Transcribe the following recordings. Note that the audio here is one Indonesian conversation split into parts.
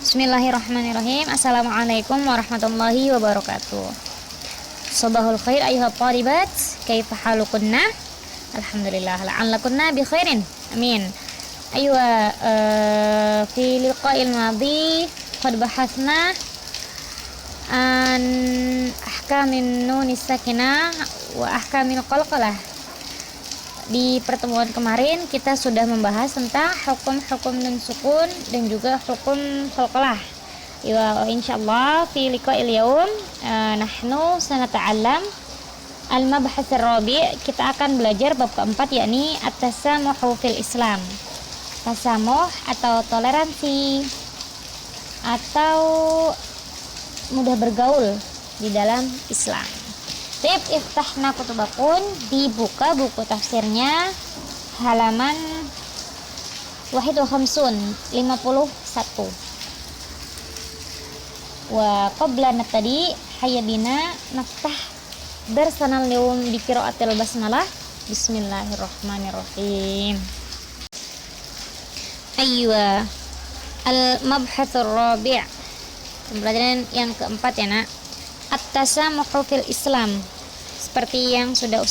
Bismillahirrahmanirrahim. Assalamualaikum warahmatullahi wabarakatuh. Sabahul khair ayuhat talibat, kaifa halukunna? Alhamdulillah, la'allakunna bi khairin. Amin. Aywa, fi liqa'il madhi qad bahathna an ahkamin nun sakinah wa ahkamil qalqalah. Di pertemuan kemarin kita sudah membahas tentang hukum-hukum nun sukun dan juga hukum qalqalah. Ya, insyaallah fi liqa'il yaum nahnu sanata'allam al-mabhath ar-rabi'. Kita akan belajar bab keempat, yakni at-tasamuhu fil Islam. Tasamuh atau toleransi atau mudah bergaul di dalam Islam. Tip iftahna kutubakun, dibuka buku tafsirnya halaman 51. Wa qablana tadi hayyadina naftah darsanal yawm bi qiraatil basmalah. Bismillahirrahmanirrahim. Aywa al-mabhatsur rabi', pembelajaran yang keempat ya nak. At-tasamuhu fil Islam. Seperti yang sudah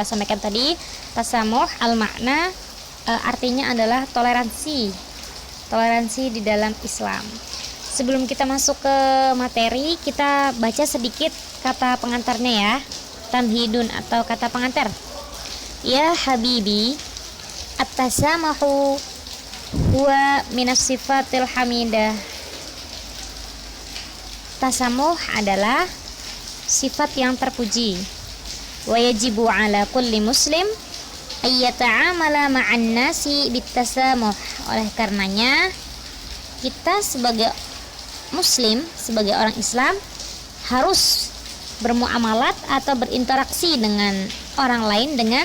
sampaikan tadi, tasamuh al-makna artinya adalah toleransi. Toleransi di dalam Islam. Sebelum kita masuk ke materi, kita baca sedikit kata pengantarnya ya. Tamhidun atau kata pengantar. Ya habibi, at-tasamuhu huwa minas sifatil hamidah. Tasamuh adalah sifat yang terpuji. Wa yajibu ala kulli muslim ayyata'amala ma'an nasi bitasamuh. Oleh karenanya kita sebagai muslim, sebagai orang Islam harus bermuamalat atau berinteraksi dengan orang lain dengan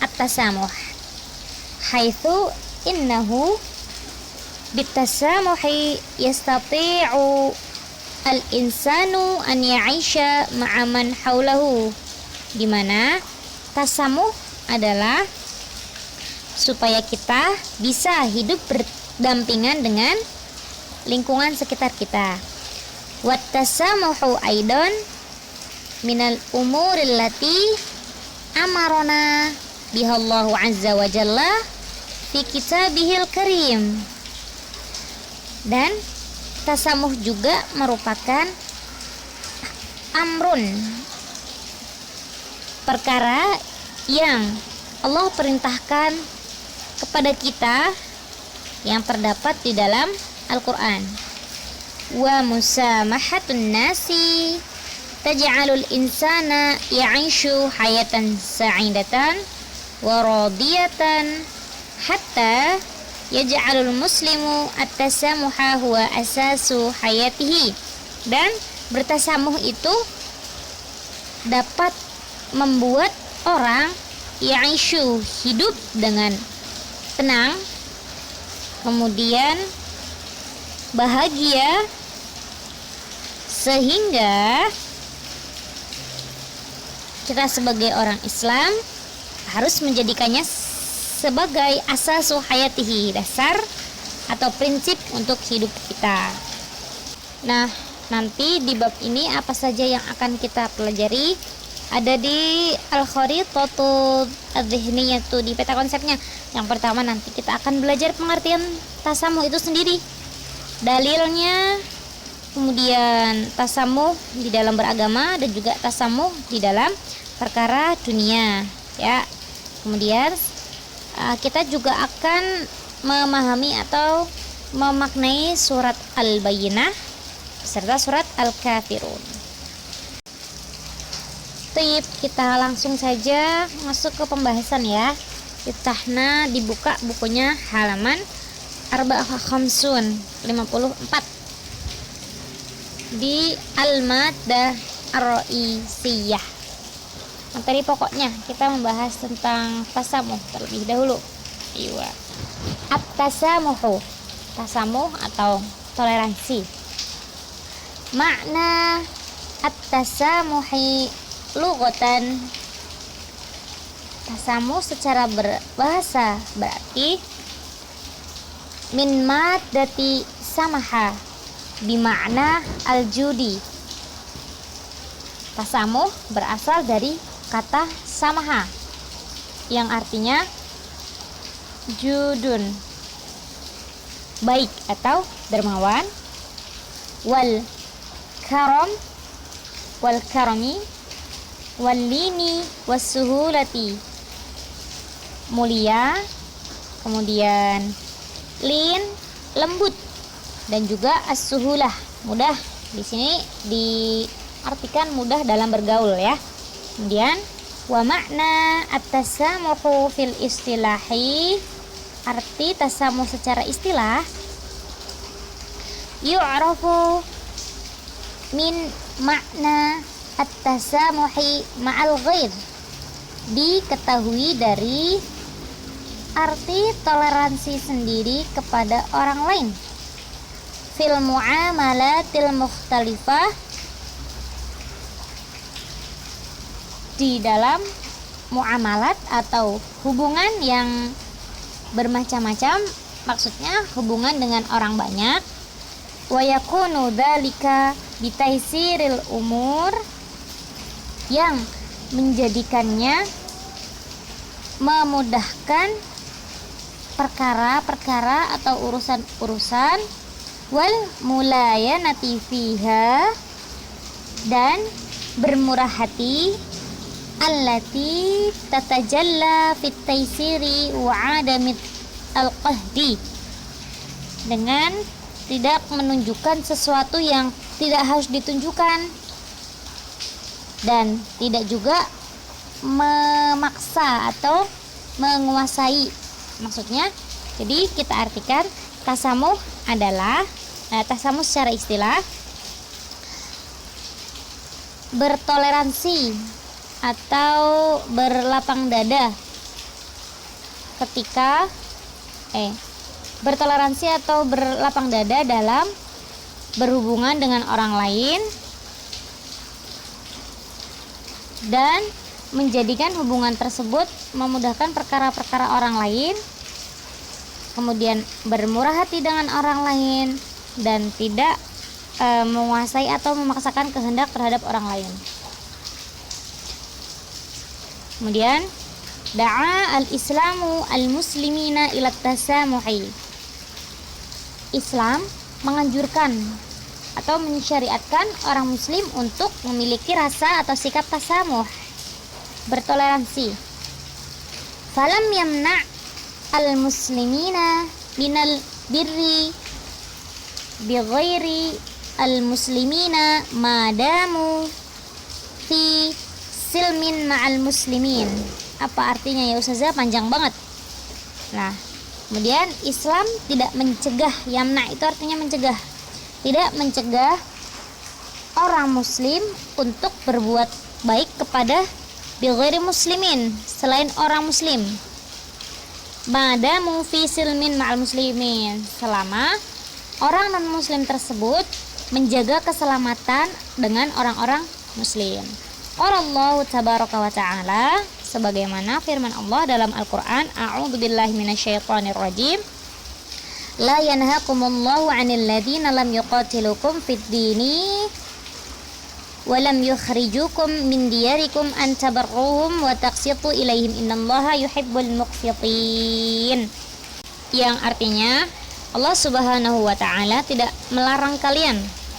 at-tasamuh. Haitsu innahu bitasamuhi yastati'u al-insanu an ya'isha ma'aman haulahu, di mana tasamuh adalah supaya kita bisa hidup berdampingan dengan lingkungan sekitar kita. Wat tasamuhu aidan minal umuril lati amarona bihallahu azza wa jalla fi kitabihil karim. Dan tasamuh juga merupakan amrun, perkara yang Allah perintahkan kepada kita yang terdapat di dalam Al-Quran. Wa musamahatun nasi taj'alul insana ya'ishu hayatan sa'idatan wa radiyatan hatta yaj'alul muslimu at-tasamuha huwa asasu hayatihi. Dan bertasamuh itu dapat membuat orang ya'ishu, hidup dengan tenang, kemudian bahagia, sehingga kita sebagai orang Islam harus menjadikannya sebagai asasu hayatihi, dasar atau prinsip untuk hidup kita. Nah, nanti di bab ini apa saja yang akan kita pelajari ada di al-kharitatu adz-dzihniyatu, di peta konsepnya. Yang pertama nanti kita akan belajar pengertian tasamuh itu sendiri, dalilnya, kemudian tasamuh di dalam beragama dan juga tasamuh di dalam perkara dunia ya. Kemudian kita juga akan memahami atau memaknai surat Al-Bayyinah serta surat Al-Kafirun. Baik, kita langsung saja masuk ke pembahasan ya. Iftahna, dibuka bukunya halaman 54 di Al-Maddah Ar-Ra'isiyah. Materi pokoknya kita membahas tentang tasamuh terlebih dahulu. Iya. At-tasamuhu, tasamuh atau toleransi. Makna at-tasamuhi lughatan, tasamuh secara berbahasa berarti min maddati samaha, bimakna al-judi. Tasamuh berasal dari kata samaha yang artinya judun, baik atau dermawan. Wal karam, wal karami, wal lini, wassuhulati, mulia, kemudian lin, lembut, dan juga as-suhulah, mudah. Di sini diartikan mudah dalam bergaul ya. Kemudian wa makna at-tasamuhu fil istilahi, arti tasamuh secara istilah, yu'rafu min makna at-tasamuhi ma'al ghair, diketahui dari arti toleransi sendiri kepada orang lain, fil muamalatil mukhtalifah, di dalam muamalat atau hubungan yang bermacam-macam, maksudnya hubungan dengan orang banyak. Wa yakunu dzalika bitaisiril umur, yang menjadikannya memudahkan perkara-perkara atau urusan-urusan, wal mulayanati fiha, dan bermurah hati, allati tatajalla fit taisiri wa adamit al-qahdi, dengan tidak menunjukkan sesuatu yang tidak harus ditunjukkan dan tidak juga memaksa atau menguasai. Maksudnya, jadi kita artikan tasamuh adalah tasamuh secara istilah bertoleransi atau berlapang dada ketika bertoleransi atau berlapang dada dalam berhubungan dengan orang lain dan menjadikan hubungan tersebut memudahkan perkara-perkara orang lain, kemudian bermurah hati dengan orang lain dan tidak menguasai atau memaksakan kehendak terhadap orang lain. Kemudian da'a al-islamu al-muslimina ila tasamuhi, Islam menganjurkan atau mensyariatkan orang muslim untuk memiliki rasa atau sikap tasamuh, bertoleransi. Falam yamna' al-muslimina minal birri bighairi al-muslimina madamu fi silmin ma'al muslimin. Apa artinya ya Ustazah? Panjang banget. Nah, kemudian Islam tidak mencegah, yamna itu artinya mencegah, tidak mencegah orang muslim untuk berbuat baik kepada bighairi muslimin, selain orang muslim. Madamu fi silmin ma'al muslimin, selama orang non muslim tersebut menjaga keselamatan dengan orang-orang muslim. Allahu tabaraka wa ta'ala, sebagaimana firman Allah dalam Al-Qur'an, a'udzubillahi minasyaitonir rajim, la yanhaqumullahu 'anil ladzina lam yuqatilukum fid dini wa lam yukhrijukum min diyarikum an tabarruhum wa taqsitu ilaihim innallaha yuhibbul muqsitin. Yang artinya Allah Subhanahu wa ta'ala tidak melarang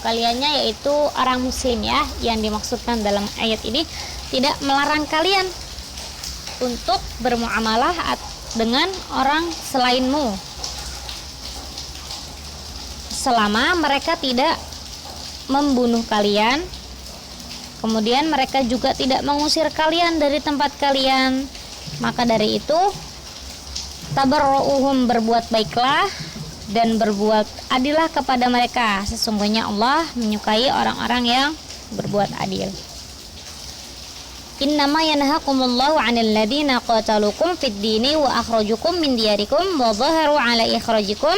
kaliannya yaitu orang muslim ya, yang dimaksudkan dalam ayat ini, tidak melarang kalian untuk bermuamalah dengan orang selainmu selama mereka tidak membunuh kalian, kemudian mereka juga tidak mengusir kalian dari tempat kalian. Maka dari itu tabarruhum, berbuat baiklah dan berbuat adillah kepada mereka, sesungguhnya Allah menyukai orang-orang yang berbuat adil. Innama yanhaqumullahu 'anil ladzina qatalukum fid dini wa akhrajukum min diyarikum wa dhaharu 'ala ikhrajikum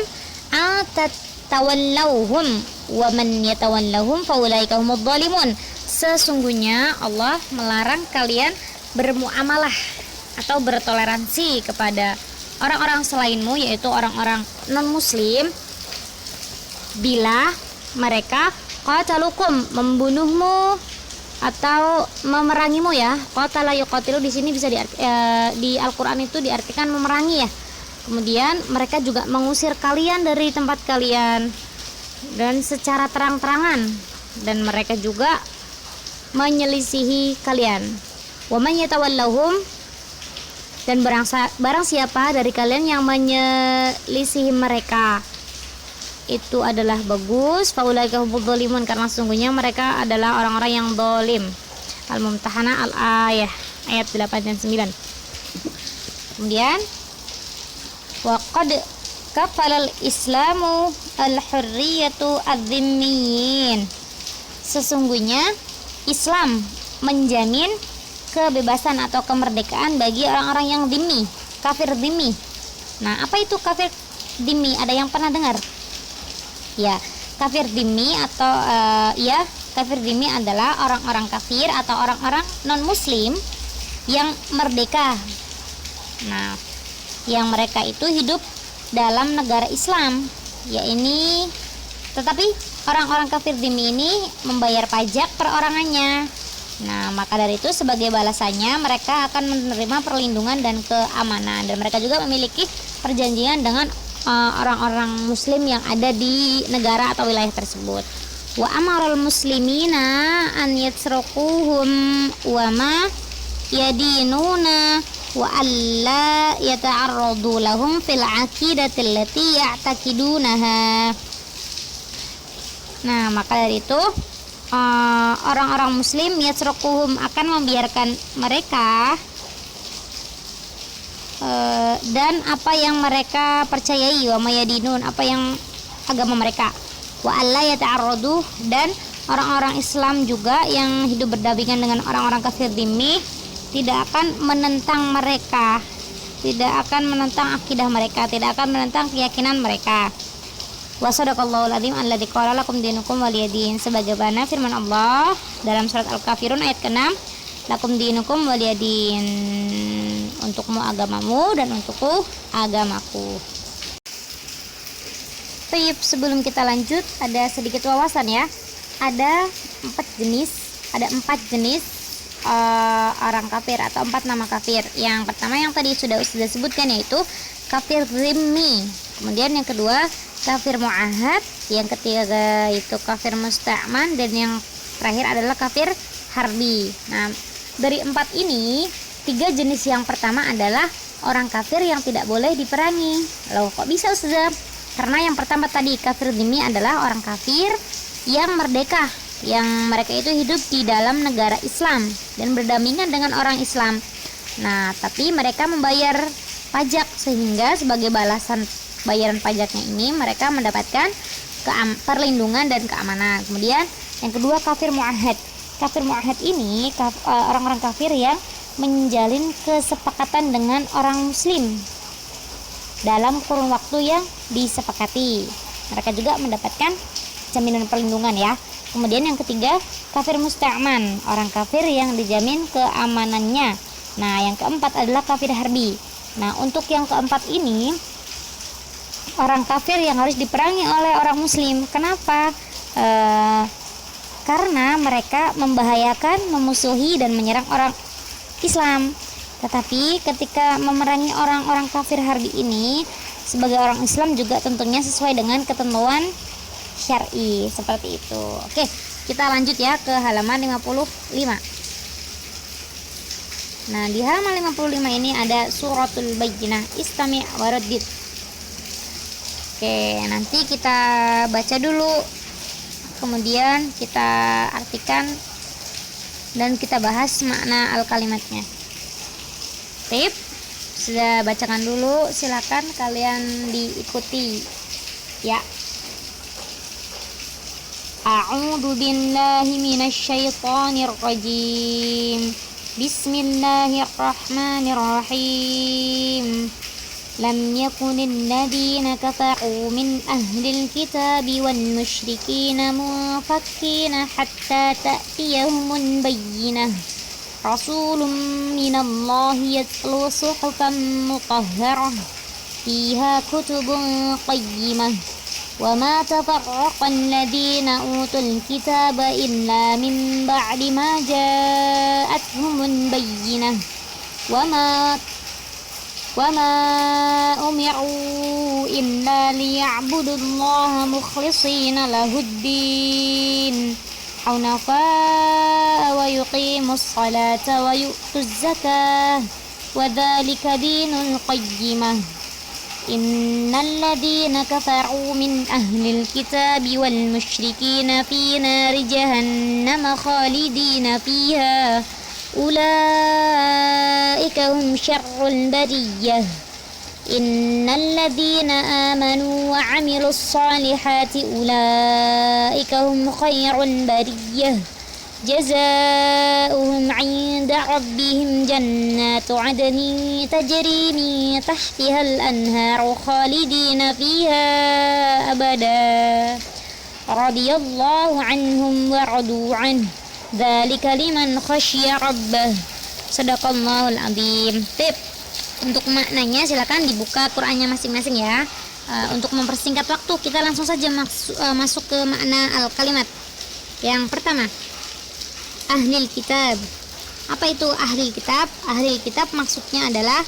atatawallawhum wa man yatawallahum faulaika humudz zalimun. Sesungguhnya Allah melarang kalian bermuamalah atau bertoleransi kepada orang-orang selainmu, yaitu orang-orang non muslim, bila mereka qatalukum, membunuhmu atau memerangimu ya. Qatala yuqatilu di sini bisa di Al-Qur'an itu diartikan memerangi ya. Kemudian mereka juga mengusir kalian dari tempat kalian dan secara terang-terangan, dan mereka juga menyelisihi kalian. Wa man yatawallahum, dan barang siapa dari kalian yang menyelisihi mereka itu adalah bagus, faulaika humudz zalimun, karena sesungguhnya mereka adalah orang-orang yang zalim. Al-Mumtahanah al-ayah ayat 8 dan 9. Kemudian wa qad kafalal islamu al-hurriyatu adz-dzimmiyin, sesungguhnya Islam menjamin kebebasan atau kemerdekaan bagi orang-orang yang dhimmi, kafir dhimmi. Nah, apa itu kafir dhimmi? Ada yang pernah dengar? Ya, kafir dhimmi atau kafir dhimmi adalah orang-orang kafir atau orang-orang non-muslim yang merdeka. Nah, yang mereka itu hidup dalam negara Islam, tetapi orang-orang kafir dhimmi ini membayar pajak perorangannya. Nah, maka dari itu sebagai balasannya mereka akan menerima perlindungan dan keamanan, dan mereka juga memiliki perjanjian dengan orang-orang muslim yang ada di negara atau wilayah tersebut. Wa amarul muslimina an yatsruquhum wa ma yadinuna wa alla yata'arradu lahum fil aqidati allati ya'taqidunaha. Nah, maka dari itu orang-orang muslim yatsruquhum akan membiarkan mereka dan apa yang mereka percayai, wa mayadinun, apa yang agama mereka, wa alla yata'arradu, dan orang-orang Islam juga yang hidup berdampingan dengan orang-orang kafir dhimmi tidak akan menentang mereka, tidak akan menentang akidah mereka, tidak akan menentang keyakinan mereka. Wa sadaqallahul adzim alladzi qala lakum dinukum waliyadin, sebagaimana firman Allah dalam surat Al-Kafirun ayat ke-6, lakum dinukum waliyadin, untukmu agamamu dan untukku agamaku. Baik, sebelum kita lanjut ada sedikit wawasan ya. Ada 4 jenis orang kafir atau 4 nama kafir. Yang pertama yang tadi sudah sebutkan, yaitu kafir dhimmi. Kemudian yang kedua kafir mu'ahad, yang ketiga itu kafir musta'man, dan yang terakhir adalah kafir harbi. Nah, dari 4 ini, 3 jenis yang pertama adalah orang kafir yang tidak boleh diperangi. Loh, kok bisa Ustazah? Karena yang pertama tadi, kafir dhimmi adalah orang kafir yang merdeka, yang mereka itu hidup di dalam negara Islam dan berdampingan dengan orang Islam. Nah, tapi mereka membayar pajak, sehingga sebagai balasan bayaran pajaknya ini mereka mendapatkan perlindungan dan keamanan. Kemudian yang kedua kafir mu'ahad. Kafir mu'ahad ini orang-orang kafir yang menjalin kesepakatan dengan orang muslim dalam kurun waktu yang disepakati. Mereka juga mendapatkan jaminan perlindungan ya. Kemudian yang ketiga kafir musta'man, orang kafir yang dijamin keamanannya. Nah, yang keempat adalah kafir harbi. Nah, untuk yang keempat ini orang kafir yang harus diperangi oleh orang muslim. Kenapa? Karena mereka membahayakan, memusuhi, dan menyerang orang Islam. Tetapi ketika memerangi orang-orang kafir harbi ini, sebagai orang Islam juga tentunya sesuai dengan ketentuan syar'i, seperti itu. Oke, kita lanjut ya ke halaman 55. Nah, di halaman 55 ini ada suratul bayyinah, istami' waraddid. Oke, nanti kita baca dulu, kemudian kita artikan dan kita bahas makna al-kalimatnya. Tip, sudah bacakan dulu, silakan kalian diikuti ya. A'udzu billahi minasyaitonir rajim. Bismillahirrahmanirrahim. Lam yakunil ladina kafaru min ahlil kitabi wan musyrikina munfakkina hatta ta'tiyahumul bayyinah. Rasulun minallahi yatlu suhufan mutahharah fiha kutubun qayyimah وما تفرق الذين أوتوا الكتاب إلا من بعد ما جاءتهم البينة وما أمروا إلا ليعبدوا الله مخلصين له الدين حنفاء ويقيموا الصلاة ويؤتوا الزكاة وذلك دين القيمة إن الذين كفروا من أهل الكتاب والمشركين في نار جهنم خالدين فيها أولئك هم شر البرية إن الذين آمنوا وعملوا الصالحات أولئك هم خير البرية جزاؤهم عند ربهم جنات عدن تجري من تحتها الأنهار خالدين فيها أبدا رضي الله عنهم ورضوا عنه ذلك liman khasya rabbah. Sadaqallahul azim. Tip untuk maknanya silakan dibuka Qur'annya masing-masing ya. Untuk mempersingkat waktu kita langsung saja masuk ke makna al-kalimat. Yang pertama, ahlil kitab. Apa itu ahlil kitab? Ahlil kitab maksudnya adalah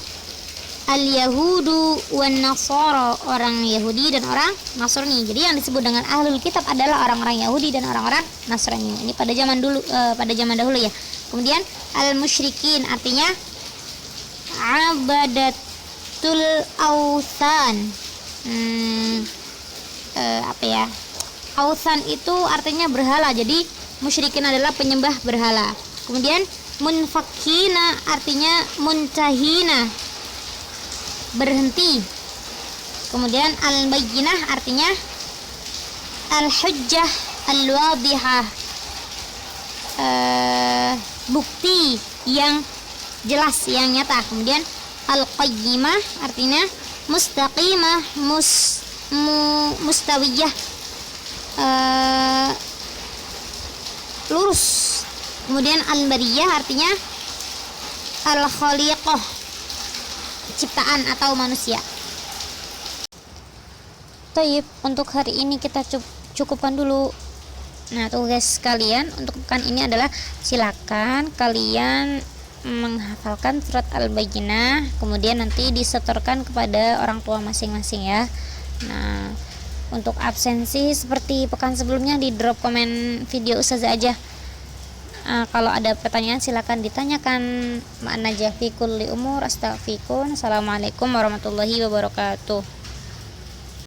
al-yahudu wan nasara, orang Yahudi dan orang Nasrani. Jadi yang disebut dengan ahlul kitab adalah orang-orang Yahudi dan orang-orang Nasrani. Ini pada zaman dahulu ya. Kemudian al-musyrikin artinya abadatul authan. Authan itu artinya berhala. Jadi musyrikin adalah penyembah berhala. Kemudian munfakina artinya muntahina, berhenti. Kemudian al-bayyinah artinya al-hujjah al-wadihah, bukti yang jelas, yang nyata. Kemudian al-qayyimah artinya mustaqimah, mustawiyah, lurus. Kemudian al-bariyah artinya al-khaliqah, ciptaan atau manusia. Taib, untuk hari ini kita cukupkan dulu. Nah, tugas kalian untuk pekan ini adalah silakan kalian menghafalkan surat Al-Bayyinah, kemudian nanti disetorkan kepada orang tua masing-masing ya. Nah, untuk absensi seperti pekan sebelumnya di drop komen video Ustazah aja. Kalau ada pertanyaan silakan ditanyakan. Ma'an najah fi kulli umur. Astaghfirullahaladzim. Assalamualaikum warahmatullahi wabarakatuh.